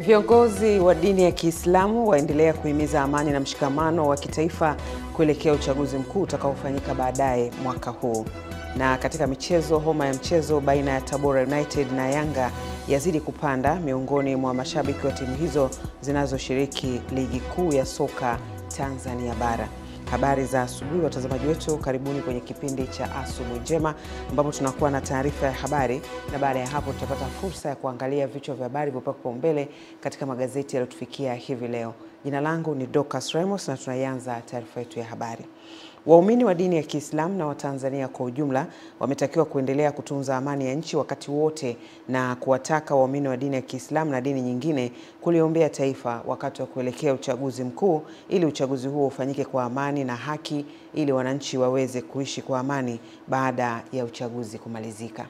Viongozi wa dini ya Kiislamu waendelea kuhimiza amani na mshikamano wa kitaifa kuelekea uchaguzi mkuu utakaofanyika baadaye mwaka huu. Na katika michezo, homa ya mchezo baina ya Tabora United na Yanga yazidi kupanda miongoni mwa mashabiki wa timu hizo zinazoshiriki ligi kuu ya soka Tanzania bara. Habari za asubuhi watazamaji wetu, karibuni kwenye kipindi cha Asubuhi Njema ambapo tunakuwa na taarifa ya habari, na baada ya hapo tutapata fursa ya kuangalia vichwa vya habari vilivyopangwa kipaumbele katika magazeti yaliyotufikia hivi leo. Jina langu ni Dorcas Ramos na tunaanza taarifa yetu ya habari. Waumini wa dini ya Kiislamu na Watanzania kwa ujumla wametakiwa kuendelea kutunza amani ya nchi wakati wote na kuwataka waumini wa dini ya Kiislamu na dini nyingine kuliombea taifa wakati wa kuelekea uchaguzi mkuu, ili uchaguzi huo ufanyike kwa amani na haki, ili wananchi waweze kuishi kwa amani baada ya uchaguzi kumalizika.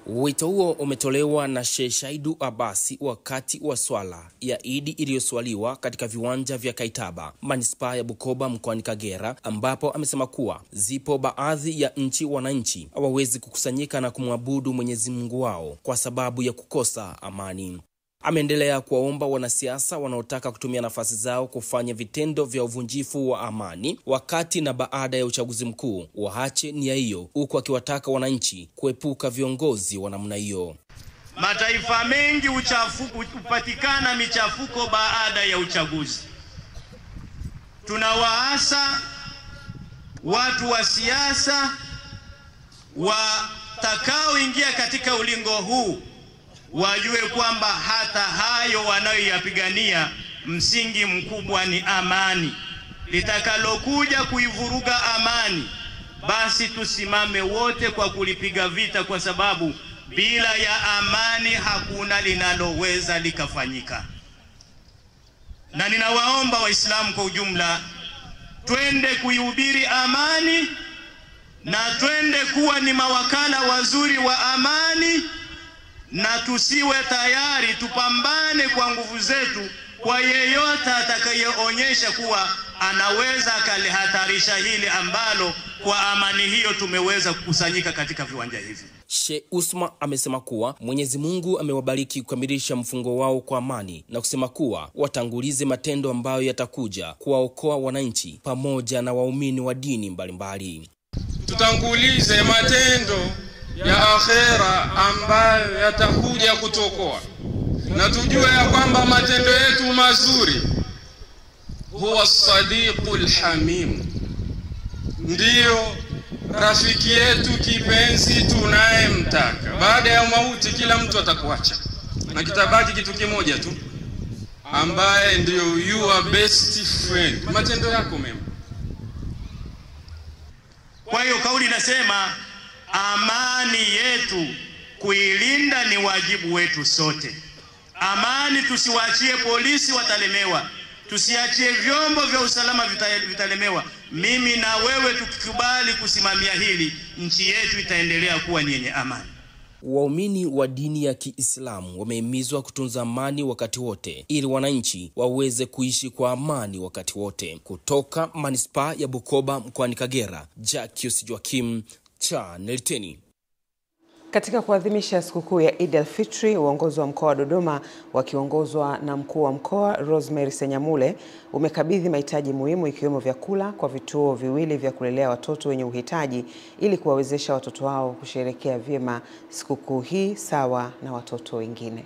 Wito huo umetolewa na Sheikh Shaidu Abasi wakati wa swala ya Idi iliyoswaliwa katika viwanja vya Kaitaba, manispaa ya Bukoba mkoani Kagera, ambapo amesema kuwa zipo baadhi ya nchi wananchi hawawezi kukusanyika na kumwabudu Mwenyezi Mungu wao kwa sababu ya kukosa amani. Ameendelea kuwaomba wanasiasa wanaotaka kutumia nafasi zao kufanya vitendo vya uvunjifu wa amani wakati na baada ya uchaguzi mkuu waache nia hiyo, huku akiwataka wananchi kuepuka viongozi wa namna hiyo. Mataifa mengi upatikana michafuko baada ya uchaguzi. Tunawaasa watu wa siasa watakaoingia katika ulingo huu wajue kwamba hata hayo wanayoyapigania msingi mkubwa ni amani. Litakalokuja kuivuruga amani, basi tusimame wote kwa kulipiga vita, kwa sababu bila ya amani hakuna linaloweza likafanyika. Na ninawaomba Waislamu kwa ujumla, twende kuihubiri amani na twende kuwa ni mawakala wazuri wa amani, na tusiwe tayari tupambane kwa nguvu zetu kwa yeyote atakayeonyesha kuwa anaweza akalihatarisha hili ambalo kwa amani hiyo tumeweza kukusanyika katika viwanja hivi. Sheikh Usman amesema kuwa Mwenyezi Mungu amewabariki kukamilisha mfungo wao kwa amani, na kusema kuwa watangulize matendo ambayo yatakuja kuwaokoa wananchi pamoja na waumini wa dini mbalimbali. Tutangulize matendo ya akhera ambayo yatakuja kutokoa, na tujue ya kwamba matendo yetu mazuri huwa sadiqul hamim, ndiyo rafiki yetu kipenzi tunayemtaka. Baada ya mauti kila mtu atakuacha na kitabaki kitu kimoja tu, ambaye ndiyo your best friend, matendo yako mema. Kwa hiyo kauli nasema amani yetu kuilinda ni wajibu wetu sote. Amani tusiwaachie polisi watalemewa, tusiachie vyombo vya usalama vitalemewa. Mimi na wewe tukikubali kusimamia hili, nchi yetu itaendelea kuwa ni yenye amani. Waumini wa dini ya Kiislamu wamehimizwa kutunza amani wakati wote ili wananchi waweze kuishi kwa amani wakati wote. Kutoka manispaa ya Bukoba mkoani Kagera, Jacques Joachim, Channel 10. Katika kuadhimisha sikukuu ya Eid al-Fitri, uongozi wa mkoa wa Dodoma wakiongozwa na mkuu wa mkoa Rosemary Senyamule umekabidhi mahitaji muhimu ikiwemo vyakula kwa vituo viwili vya kulelea watoto wenye uhitaji ili kuwawezesha watoto wao kusherehekea vyema sikukuu hii sawa na watoto wengine.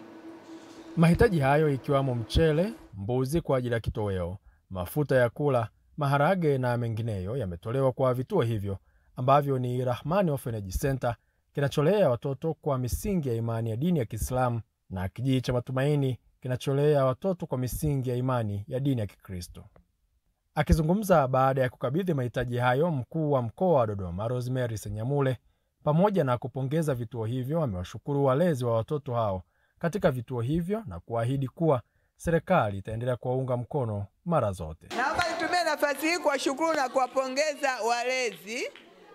Mahitaji hayo ikiwamo mchele, mbuzi kwa ajili ya kitoweo, mafuta ya kula, maharage na mengineyo yametolewa kwa vituo hivyo ambavyo ni Rahmani Orphanage Center kinacholea watoto kwa misingi ya imani ya dini ya Kiislamu na Kijiji cha Matumaini kinacholea watoto kwa misingi ya imani ya dini ya Kikristo. Akizungumza baada ya kukabidhi mahitaji hayo, mkuu wa mkoa wa Dodoma Rosemary Senyamule, pamoja na kupongeza vituo hivyo, amewashukuru walezi wa watoto hao katika vituo hivyo na kuahidi kuwa serikali itaendelea kuwaunga mkono mara zote. Naomba nitumie nafasi hii kuwashukuru na kuwapongeza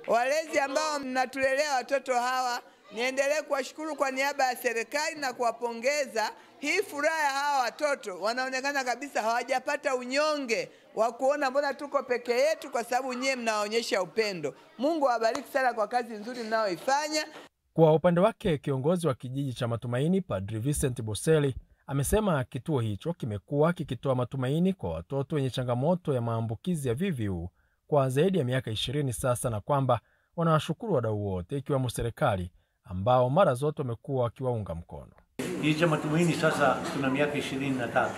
walezi ambao mnatulelea watoto hawa. Niendelee kuwashukuru kwa niaba ya serikali na kuwapongeza. Hii furaha ya hawa watoto, wanaonekana kabisa hawajapata unyonge wa kuona mbona tuko peke yetu, kwa sababu nyie mnaonyesha upendo. Mungu awabariki sana kwa kazi nzuri mnayoifanya. Kwa upande wake, kiongozi wa Kijiji cha Matumaini Padri Vincent Boseli Amesema kituo hicho kimekuwa kikitoa matumaini kwa watoto wenye changamoto ya maambukizi ya VVU kwa zaidi ya miaka 20 sasa, na kwamba wanawashukuru wadau wote ikiwemo serikali ambao mara zote wamekuwa wakiwaunga mkono. Hii cha matumaini sasa tuna miaka 23.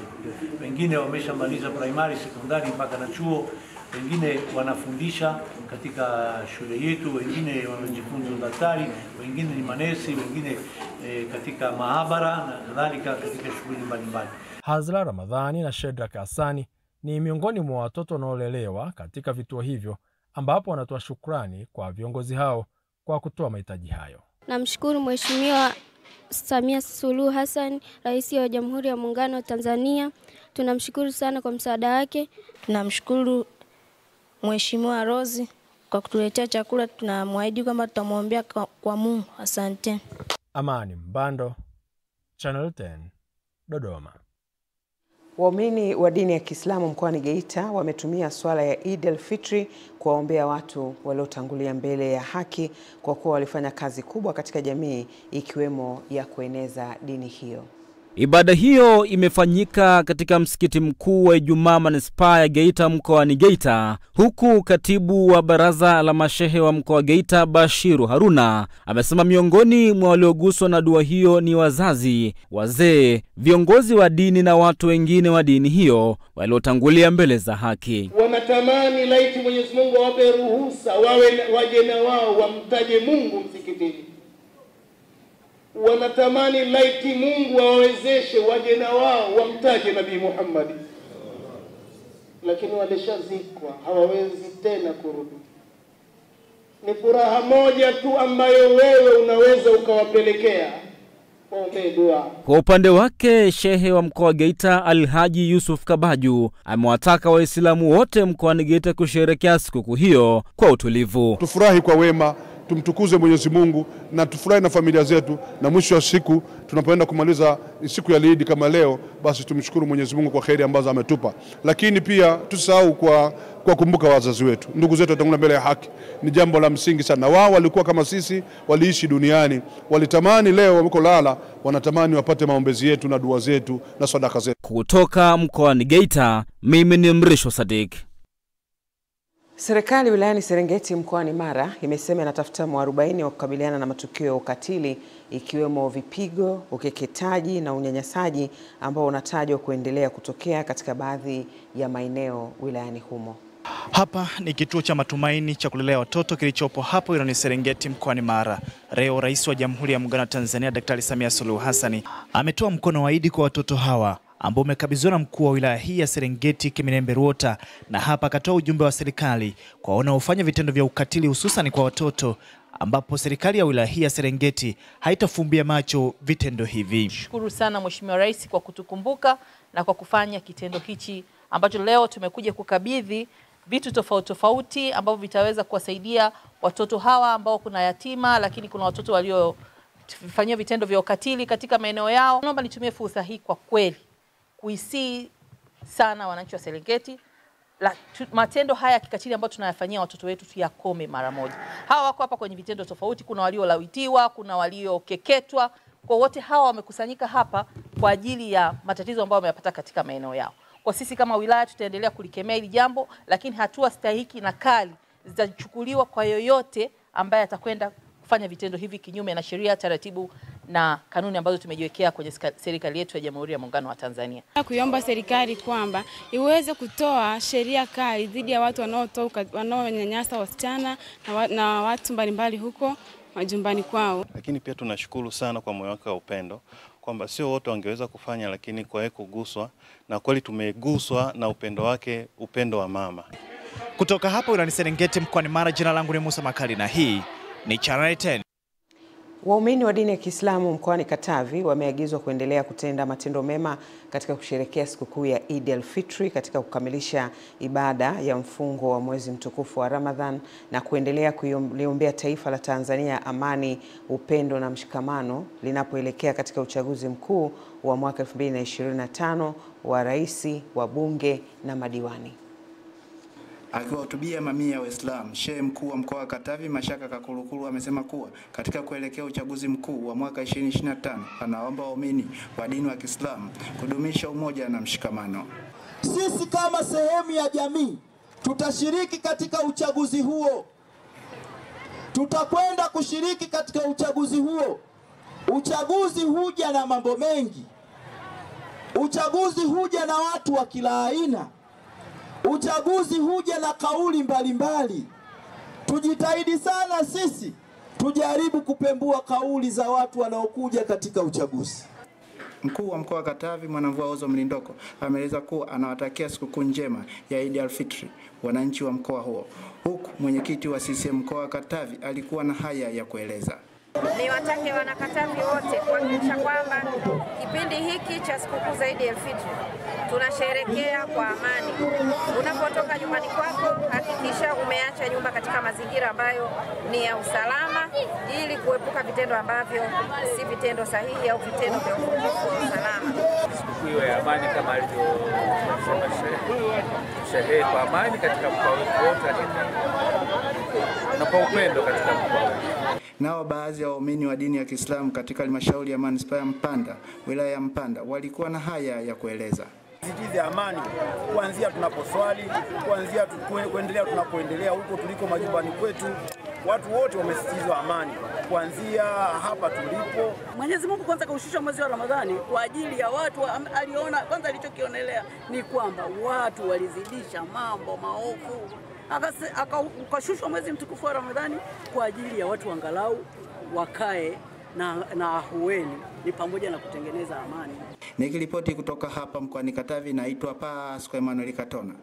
Wengine wameshamaliza primary, sekondari mpaka na chuo, wengine wanafundisha katika shule yetu, wengine wanajifunza daktari, wengine ni manesi, wengine katika maabara na kadhalika katika shughuli mbalimbali. Hazla Ramadhani na Shedrack Hassani ni miongoni mwa watoto wanaolelewa katika vituo hivyo, ambapo wanatoa shukrani kwa viongozi hao kwa kutoa mahitaji hayo. Namshukuru Mheshimiwa Samia Suluhu Hassan, Rais wa Jamhuri ya Muungano wa Tanzania. Tunamshukuru sana kwa msaada wake. Tunamshukuru Mheshimiwa Rose kwa kutuletea chakula. Tunamwahidi kwamba tutamwombea kwa Mungu. Asante. Amani Mbando, Channel 10, Dodoma. Waumini wa dini ya Kiislamu mkoani Geita wametumia swala ya Eid al-Fitri kuwaombea watu waliotangulia mbele ya haki kwa kuwa walifanya kazi kubwa katika jamii ikiwemo ya kueneza dini hiyo. Ibada hiyo imefanyika katika msikiti mkuu wa Ijumaa Manispaa ya Geita mkoani Geita, huku katibu wa baraza la mashehe wa mkoa wa Geita Bashiru Haruna amesema miongoni mwa walioguswa na dua hiyo ni wazazi, wazee, viongozi wa dini na watu wengine wa dini hiyo waliotangulia mbele za haki. Wanatamani laiti Mwenyezi Mungu awape ruhusa waje na wao wamtaje Mungu msikitini. Wanatamani laiti Mungu awawezeshe waje na wao wamtaje Nabii Muhammad. Lakini walishazikwa, hawawezi tena kurudi. Ni furaha moja tu ambayo wewe unaweza ukawapelekea, waombe dua. Kwa upande wake, shehe wa mkoa wa Geita Alhaji Yusuf Kabaju amewataka Waislamu wote mkoani Geita kusherehekea siku hiyo kwa utulivu. Tufurahi kwa wema, tumtukuze Mwenyezi Mungu na tufurahi na familia zetu, na mwisho wa siku tunapoenda kumaliza siku ya Eid kama leo, basi tumshukuru Mwenyezi Mungu kwa kheri ambazo ametupa. Lakini pia tusahau kwa kumbuka wazazi wetu, ndugu zetu watangulia mbele ya haki. Ni jambo la msingi sana. Wao walikuwa kama sisi, waliishi duniani, walitamani leo wamekolala, wanatamani wapate maombezi yetu na dua zetu na sadaka zetu. Kutoka mkoani Geita, mimi ni Mrisho Sadik. Serikali wilayani Serengeti mkoani Mara imesema inatafuta mwarobaini wa kukabiliana na matukio ya ukatili ikiwemo vipigo, ukeketaji na unyanyasaji ambao unatajwa kuendelea kutokea katika baadhi ya maeneo wilayani humo. Hapa ni kituo cha Matumaini cha kulelea watoto kilichopo hapo wilayani Serengeti mkoani Mara. Leo Rais wa Jamhuri ya Muungano wa Tanzania Daktari Samia Suluhu Hassan ametoa mkono wa Eid kwa watoto hawa ambao umekabidhiwa na mkuu wa wilaya hii ya Serengeti Kiminembwe Ruota, na hapa akatoa ujumbe wa serikali kwa wanaofanya vitendo vya ukatili hususan kwa watoto, ambapo serikali ya wilaya hii ya Serengeti haitafumbia macho vitendo hivi. Shukuru sana Mheshimiwa Rais kwa kutukumbuka na kwa kufanya kitendo hichi ambacho leo tumekuja kukabidhi vitu tofauti tofauti ambavyo vitaweza kuwasaidia watoto hawa ambao kuna yatima, lakini kuna watoto waliofanyia vitendo vya ukatili katika maeneo yao. Naomba nitumie fursa hii kwa kweli kuisii sana wananchi wa Serengeti, matendo haya kikatili ambayo tunayafanyia watoto wetu tuyakome mara moja. Hawa wako hapa kwenye vitendo tofauti, kuna waliolawitiwa, kuna waliokeketwa. Kwa wote hawa wamekusanyika hapa kwa ajili ya matatizo ambayo wameyapata katika maeneo yao. Kwa sisi kama wilaya tutaendelea kulikemea hili jambo, lakini hatua stahiki na kali zitachukuliwa kwa yoyote ambaye atakwenda kufanya vitendo hivi kinyume na sheria, taratibu na kanuni ambazo tumejiwekea kwenye serikali yetu ya Jamhuri ya Muungano wa Tanzania. Kuiomba serikali kwamba iweze kutoa sheria kali dhidi ya watu wanaonyanyasa wasichana na watu mbalimbali huko majumbani kwao. Lakini pia tunashukuru sana kwa moyo wake wa upendo kwamba sio wote wangeweza kufanya, lakini kwa yeye kuguswa, na kweli tumeguswa na upendo wake, upendo wa mama. Kutoka hapa wilayani Serengeti mkoani Mara, jina langu ni Musa Makali na hii ni Channel 10. Waumini wa dini ya Kiislamu mkoani Katavi wameagizwa kuendelea kutenda matendo mema katika kusherehekea sikukuu ya Eid al-Fitri katika kukamilisha ibada ya mfungo wa mwezi mtukufu wa Ramadhan na kuendelea kuliombea taifa la Tanzania amani, upendo na mshikamano linapoelekea katika uchaguzi mkuu wa mwaka 2025 wa rais, wa bunge na madiwani. Akiwahutubia mamia ya Waislamu, Shehe Mkuu wa Mkoa wa Katavi Mashaka Kakulukulu amesema kuwa katika kuelekea uchaguzi mkuu wa mwaka 2025 anaomba waumini wa dini wa Kiislamu kudumisha umoja na mshikamano. Sisi kama sehemu ya jamii tutashiriki katika uchaguzi huo. Tutakwenda kushiriki katika uchaguzi huo. Uchaguzi huja na mambo mengi. Uchaguzi huja na watu wa kila aina. Uchaguzi huja na kauli mbalimbali. Tujitahidi sana sisi tujaribu kupembua kauli za watu wanaokuja katika uchaguzi. Mkuu wa Mkoa wa Katavi Mwanamvua Ozo Mlindoko ameeleza kuwa anawatakia sikukuu njema ya Eid al-Fitr wananchi wa mkoa huo. Huku mwenyekiti wa CCM Mkoa wa Katavi alikuwa na haya ya kueleza. Niwatake wanakatavi wote kuhakikisha kwamba kipindi hiki cha sikukuu za Eid al-Fitr tunasherehekea kwa amani. Unapotoka nyumbani kwako, hakikisha umeacha nyumba katika mazingira ambayo ni ya usalama ili kuepuka vitendo ambavyo si vitendo sahihi au vitendo vya uvunjifu wa usalama. Sikukuu ya amani kama alivyosema shehe, kwa amani katika mkoa wote, lakini na kwa upendo katika mkoa wote. Nao baadhi ya waumini wa dini ya Kiislamu katika halmashauri ya manispaa ya Mpanda, wilaya ya Mpanda, walikuwa na haya ya kueleza. Sisitize amani kuanzia tunaposwali, kuanzia kuendelea tunapoendelea huko tuliko majumbani kwetu. Watu wote wamesisitizwa amani kuanzia hapa tulipo. Mwenyezi Mungu kwanza kaushusha mwezi wa Ramadhani kwa ajili ya watu, aliona kwanza, alichokionelea ni kwamba watu walizidisha mambo maovu. Akashushwa mwezi mtukufu wa Ramadhani kwa ajili ya watu angalau wakae na ahueni, ni pamoja na kutengeneza amani. Nikiripoti kutoka hapa mkoani Katavi, naitwa Pascal Emmanuel Katona.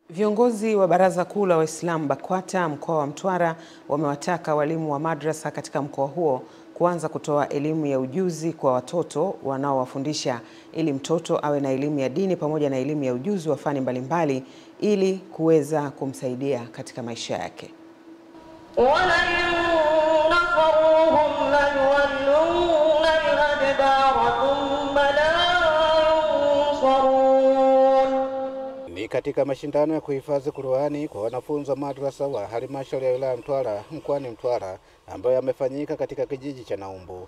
Viongozi wa Baraza Kuu la Waislamu BAKWATA mkoa wa Mtwara wamewataka walimu wa madrasa katika mkoa huo kuanza kutoa elimu ya ujuzi kwa watoto wanaowafundisha ili mtoto awe na elimu ya dini pamoja na elimu ya ujuzi wa fani mbalimbali ili kuweza kumsaidia katika maisha yake. Ni katika mashindano ya kuhifadhi Qur'ani kwa wanafunzi wa madrasa wa halmashauri ya wilaya Mtwara mkoani Mtwara ambayo yamefanyika katika kijiji cha Naumbu.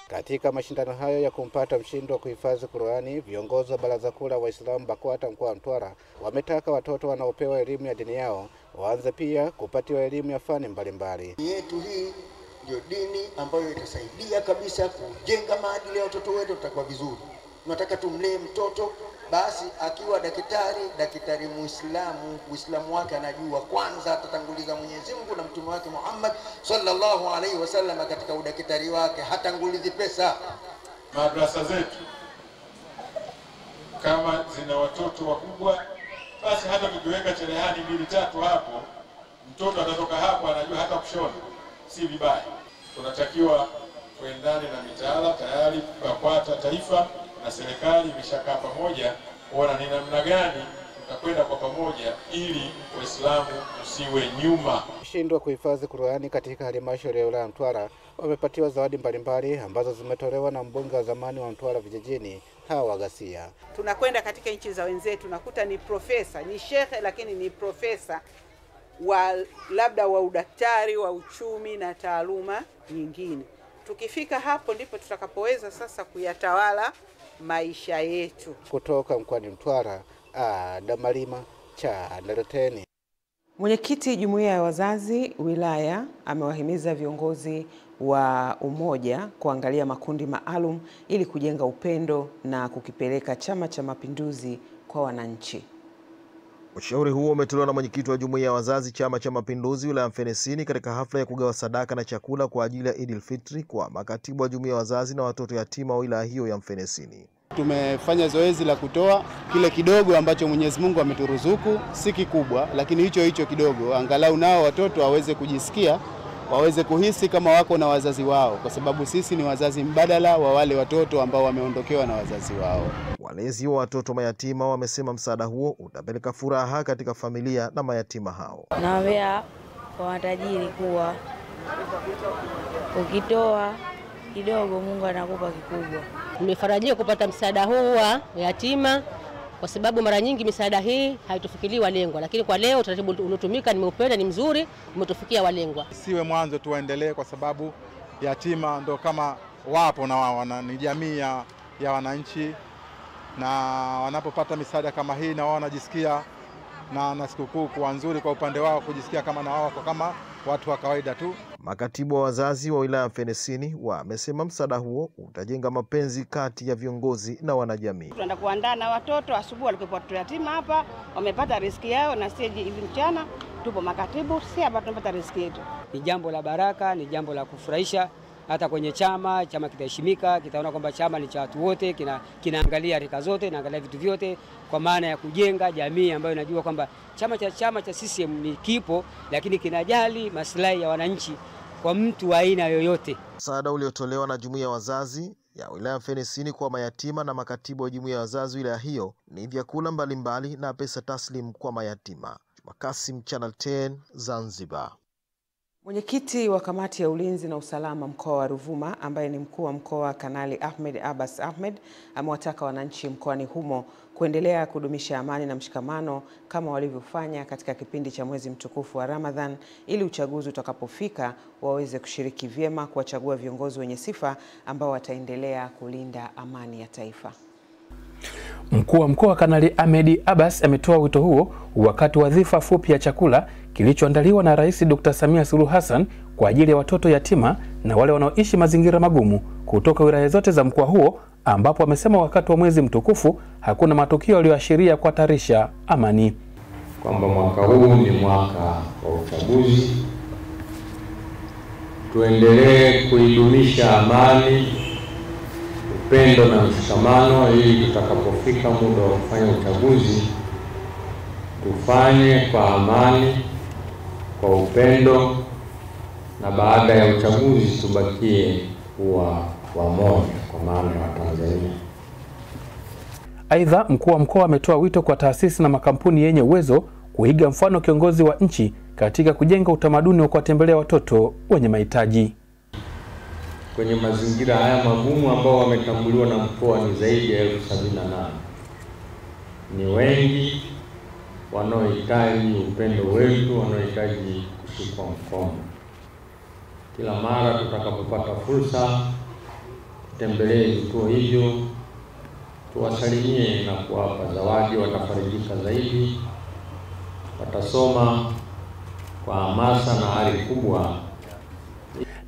Katika mashindano hayo ya kumpata mshindi wa kuhifadhi Qur'ani, viongozi wa Baraza Kuu la Waislamu BAKWATA mkoa wa Mtwara wametaka watoto wanaopewa elimu ya dini yao waanze pia kupatiwa elimu ya fani mbalimbali. Yetu hii ndio dini ambayo itasaidia kabisa kujenga maadili ya watoto wetu, tutakuwa vizuri. Tunataka tumlee mtoto basi akiwa daktari Muislamu, Uislamu wake anajua kwanza atatanguliza Mwenyezi Mungu na mtume wake Muhammad sallallahu alaihi wasallam katika udaktari wake, hatangulizi pesa. Madrasa zetu kama zina watoto wakubwa, basi hata tukiweka cherehani 2-3 hapo, mtoto atatoka hapo anajua hata kushona, si vibaya. Tunatakiwa tuendane na mitaala. Tayari BAKWATA taifa na serikali imeshakaa pamoja kuona ni namna gani tutakwenda kwa pamoja ili Waislamu usiwe nyuma. Mshindi wa kuhifadhi Qur'ani katika halmashauri ya wilaya Mtwara wamepatiwa zawadi mbalimbali ambazo zimetolewa na mbunge wa zamani wa Mtwara vijijini Hawa Ghasia. Tunakwenda katika nchi za wenzetu, nakuta ni profesa, ni shekhe, lakini ni profesa wa labda wa udaktari, wa uchumi na taaluma nyingine. Tukifika hapo ndipo tutakapoweza sasa kuyatawala maisha yetu. Kutoka mkoani Mtwara, Damalima cha Ndaleteni. Mwenyekiti Jumuiya ya Wazazi wilaya amewahimiza viongozi wa umoja kuangalia makundi maalum ili kujenga upendo na kukipeleka Chama cha Mapinduzi kwa wananchi. Ushauri huo umetolewa na mwenyekiti wa Jumuiya ya Wazazi Chama cha Mapinduzi wilaya Mfenesini katika hafla ya kugawa sadaka na chakula kwa ajili ya Eid al-Fitr kwa makatibu wa Jumuiya ya Wazazi na watoto yatima wa wilaya hiyo ya Mfenesini. Tumefanya zoezi la kutoa kile kidogo ambacho Mwenyezi Mungu ameturuzuku, si kikubwa, lakini hicho kidogo angalau nao watoto waweze kujisikia, waweze kuhisi kama wako na wazazi wao, kwa sababu sisi ni wazazi mbadala wa wale watoto ambao wameondokewa na wazazi wao. Walezi wa watoto mayatima wamesema msaada huo utapeleka furaha katika familia na mayatima hao. Naambia kwa matajiri kuwa ukitoa kidogo Mungu anakupa kikubwa. Nimefarajia kupata msaada huu wa yatima kwa sababu mara nyingi misaada hii haitufikii walengwa, lakini kwa leo utaratibu unotumika nimeupenda, ni mzuri, umetufikia walengwa. Siwe mwanzo, tuendelee kwa sababu yatima ndo kama wapo na wao ni jamii ya wananchi, na wanapopata misaada kama hii na wao wanajisikia na sikukuu kuwa nzuri kwa upande wao, kujisikia kama na wao kama watu wa kawaida tu. Makatibu wa wazazi wa wilaya Mfenesini wamesema msaada huo utajenga mapenzi kati ya viongozi na wanajamii. Tunaenda kuandaa na watoto, asubuhi walikuwa watoto yatima hapa, wamepata riziki yao, na sisi hivi mchana tupo makatibu, sisi hapa tunapata riziki yetu. Ni jambo la baraka, ni jambo la kufurahisha. Hata kwenye chama kitaheshimika, kitaona kwamba chama ni cha watu wote, kinaangalia rika zote, kinaangalia vitu vyote, kwa maana ya kujenga jamii ambayo inajua kwamba chama cha CCM ni kipo, lakini kinajali maslahi ya wananchi kwa mtu wa aina yoyote. Msaada uliotolewa na jumuiya ya wazazi ya wilaya Mfenesini kwa mayatima na makatibu wa jumuiya ya wazazi wilaya hiyo ni vyakula mbalimbali na pesa taslim kwa mayatima. Makasim, Channel 10, Zanzibar. Mwenyekiti wa kamati ya ulinzi na usalama mkoa wa Ruvuma ambaye ni mkuu wa mkoa Kanali Ahmed Abbas Ahmed amewataka wananchi mkoani humo kuendelea kudumisha amani na mshikamano kama walivyofanya katika kipindi cha mwezi mtukufu wa Ramadhan ili uchaguzi utakapofika waweze kushiriki vyema kuwachagua viongozi wenye sifa ambao wataendelea kulinda amani ya taifa. Mkuu wa mkoa Kanali Ahmed Abbas ametoa wito huo wakati wa dhifa fupi ya chakula kilichoandaliwa na Rais Dr. Samia Suluhu Hassan kwa ajili ya watoto yatima na wale wanaoishi mazingira magumu kutoka wilaya zote za mkoa huo, ambapo amesema wakati wa mwezi mtukufu hakuna matukio yaliyoashiria kuhatarisha amani. Kwamba mwaka huu ni mwaka wa uchaguzi, tuendelee kuidumisha amani, upendo na mshikamano ili tutakapofika muda wa kufanya uchaguzi tufanye kwa amani, kwa upendo, na baada ya uchaguzi tubakie kuwa wamoja kwa maana ya Tanzania. Aidha, mkuu wa mkoa ametoa wito kwa taasisi na makampuni yenye uwezo kuiga mfano kiongozi wa nchi katika kujenga utamaduni wa kuwatembelea watoto wenye mahitaji. Kwenye mazingira haya magumu ambao wametambuliwa na mkoa ni zaidi ya 78,000. Ni wengi wanaohitaji upendo wetu, wanaohitaji kushikwa mkono. Kila mara tutakapopata fursa, tutembelee vituo hivyo, tuwasalimie na kuwapa zawadi, watafarijika zaidi, watasoma kwa hamasa na ari kubwa.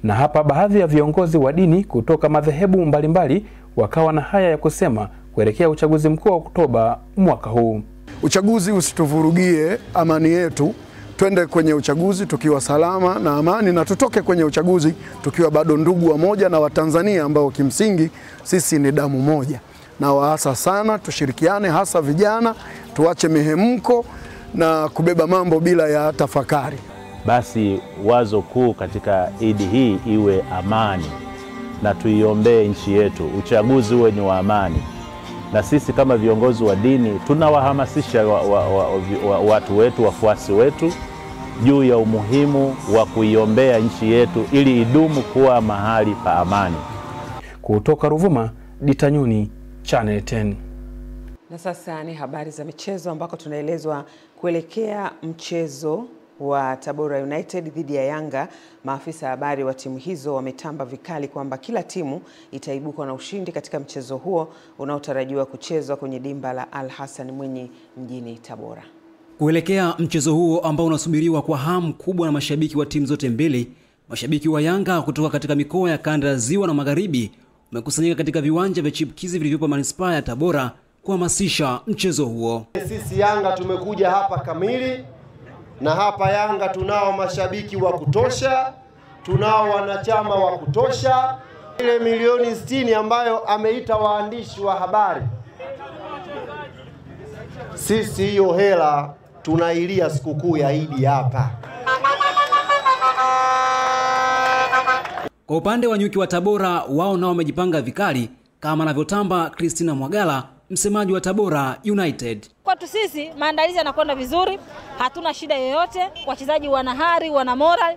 Na hapa baadhi ya viongozi wa dini kutoka madhehebu mbalimbali wakawa na haya ya kusema kuelekea uchaguzi mkuu wa Oktoba mwaka huu. Uchaguzi usituvurugie amani yetu, twende kwenye uchaguzi tukiwa salama na amani, na tutoke kwenye uchaguzi tukiwa bado ndugu wa moja na Watanzania ambao kimsingi sisi ni damu moja. Na waasa sana tushirikiane, hasa vijana, tuache mihemko na kubeba mambo bila ya tafakari. Basi wazo kuu katika Idi hii iwe amani, na tuiombee nchi yetu, uchaguzi uwe ni wa amani. Na sisi kama viongozi wa dini tunawahamasisha watu wetu, wafuasi wetu juu ya umuhimu wa kuiombea nchi yetu ili idumu kuwa mahali pa amani. Kutoka Ruvuma, Ditanyuni, Channel 10. Na sasa ni habari za michezo ambako tunaelezwa kuelekea mchezo wa Tabora United dhidi ya Yanga. Maafisa habari wa timu hizo wametamba vikali kwamba kila timu itaibuka na ushindi katika mchezo huo unaotarajiwa kuchezwa kwenye dimba la Al Hassan Mwinyi mjini Tabora. Kuelekea mchezo huo ambao unasubiriwa kwa hamu kubwa na mashabiki wa timu zote mbili, mashabiki wa Yanga kutoka katika mikoa ya kanda ya Ziwa na Magharibi wamekusanyika katika viwanja vya chipkizi vilivyopo manispaa ya Tabora kuhamasisha mchezo huo. Sisi Yanga tumekuja hapa kamili, na hapa Yanga tunao mashabiki wa kutosha, tunao wanachama wa kutosha. Ile milioni 60 ambayo ameita waandishi wa habari, sisi hiyo hela tunailia sikukuu ya Idi hapa. Kwa upande wa nyuki wa Tabora, wao nao wamejipanga vikali kama anavyotamba Christina Mwagala, msemaji wa Tabora United. Kwetu sisi maandalizi yanakwenda vizuri, hatuna shida yoyote, wachezaji wana hari, wana moral,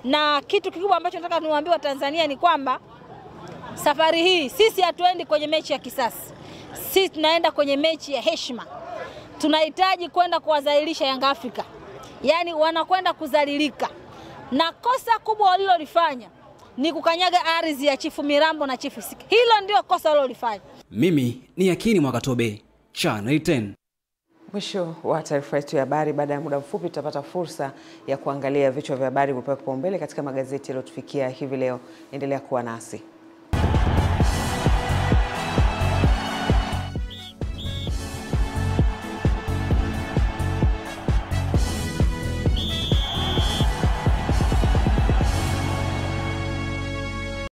na kitu kikubwa ambacho nataka niwaambie Watanzania ni kwamba Safari hii sisi hatuendi kwenye mechi ya kisasi, sisi tunaenda kwenye mechi ya heshima. Tunahitaji kwenda kuwadhalilisha Young Africa, yaani wanakwenda kudhalilika, na kosa kubwa walilolifanya ni kukanyaga ardhi ya Chifu Mirambo na Chifu Siki. Hilo ndio kosa walilolifanya. Mimi ni Yakini Mwakatobe, Channel 10. Mwisho wa taarifa yetu ya habari. Baada ya muda mfupi tutapata fursa ya kuangalia vichwa vya habari kupewa kipaumbele katika magazeti yaliyotufikia hivi leo. Endelea kuwa nasi.